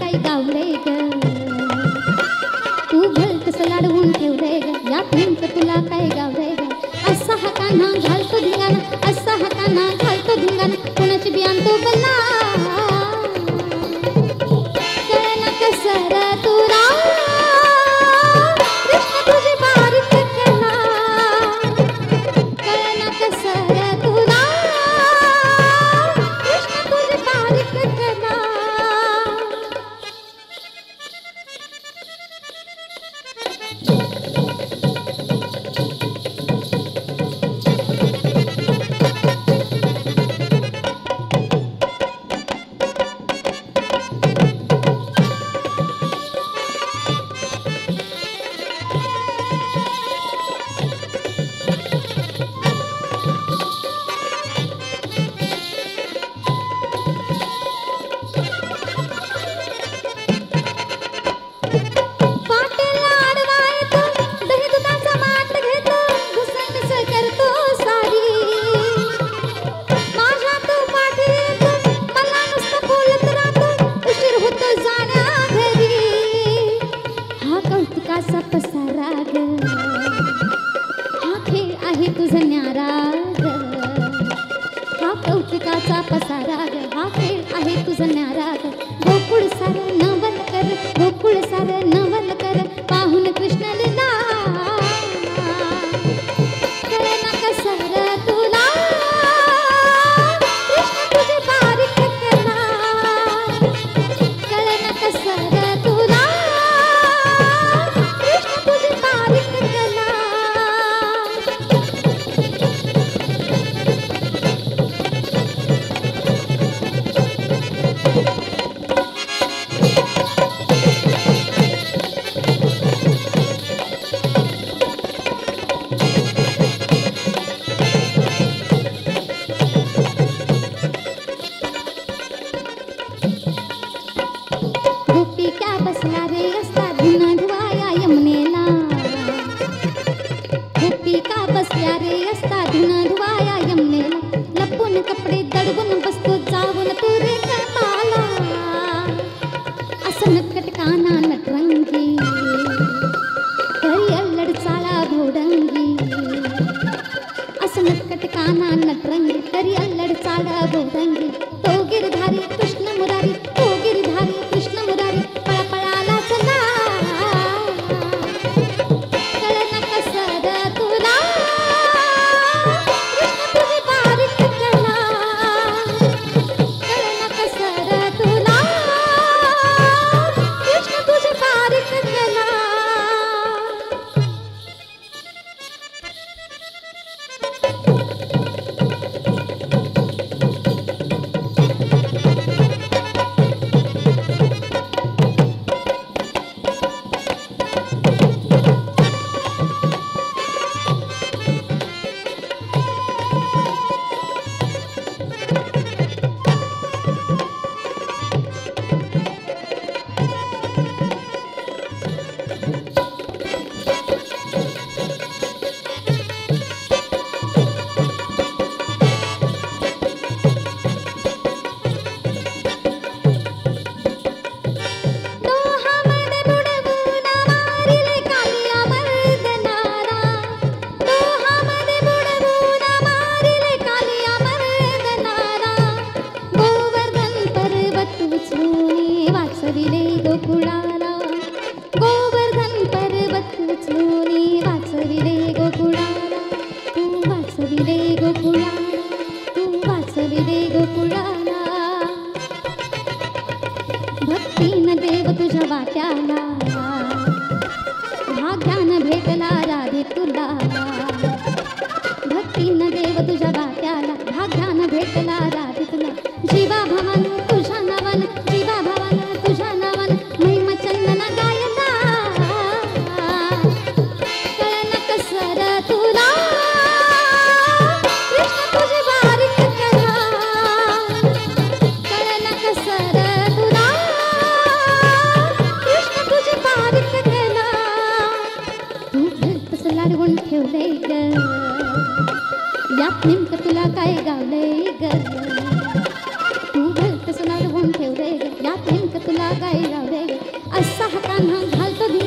काही गावलंय ग तू भलतस लाडवून ठेवलंय ग यात नेमकं तुला काय गावलंय ग असा हाताना घालतो धिंगाणा असा हाताना घालतो धिंगाणा कोणाची बियाण तो बल्ला कळना कसं र तुला कृष्ण तुझी बारीक कला कळना कसं र तुला कृष्ण तुझी बारीक कला तुझं न्यारा ग हा कौतुकाचा पसारा ग हा खेळ आहे तुझं न्यारा ग गोकुळ सारं नवल कर गोकुळ सारं नवल कर पाहून कृष्ण लीला कळना कसं र तुला कृष्ण तुझी बारीक कला कळना कसं र तुला कृष्ण तुझी बारीक कला बसला रे असता धुना धुवाया यमुनेला गोपिका बसल्या रे असता धुना धुवाया यमुनेला लपून कपडे दडवून बसतो जाऊन तू रे कपाला असं नटखट काना नटरंगी करी अल्लड चाळा भोडंगी असं नटखट काना नटरंगी करी अल्लड चाळा भोडंगी तो गिरधारी कृष्ण मुरारी तो गिरधारी कृष्ण मुरारी गोकुळाला गोवर्धन पर्वत उचलूनी वाचविले गोकुळाला तू वाचविले गोकुळाला तू वाचविले गोकुळाला भक्तीन देव तुझ्या वाट्याला भाग्यान भेटला राधे तुला भक्तीन देव तुझ्या वाट्याला भाग्यान भेटला राधे तुला जीवा भवन तुझ्या नवन जीवा भवन तुझ्या नवन महिमा चंदन गायला कळना कसं र तुला कृष्ण तुझी बारीक कला कळना कसं र तुला कृष्ण तुझी बारीक कला तू भलतंच लाडवून ठेवलंय ग यात नेमकं तुला काय गावलंय ग तू भलतंच लाडवून ठेवलंय ग यात नेमकं तुला काय गावलंय रे असा हा कान्हा घालतो दिला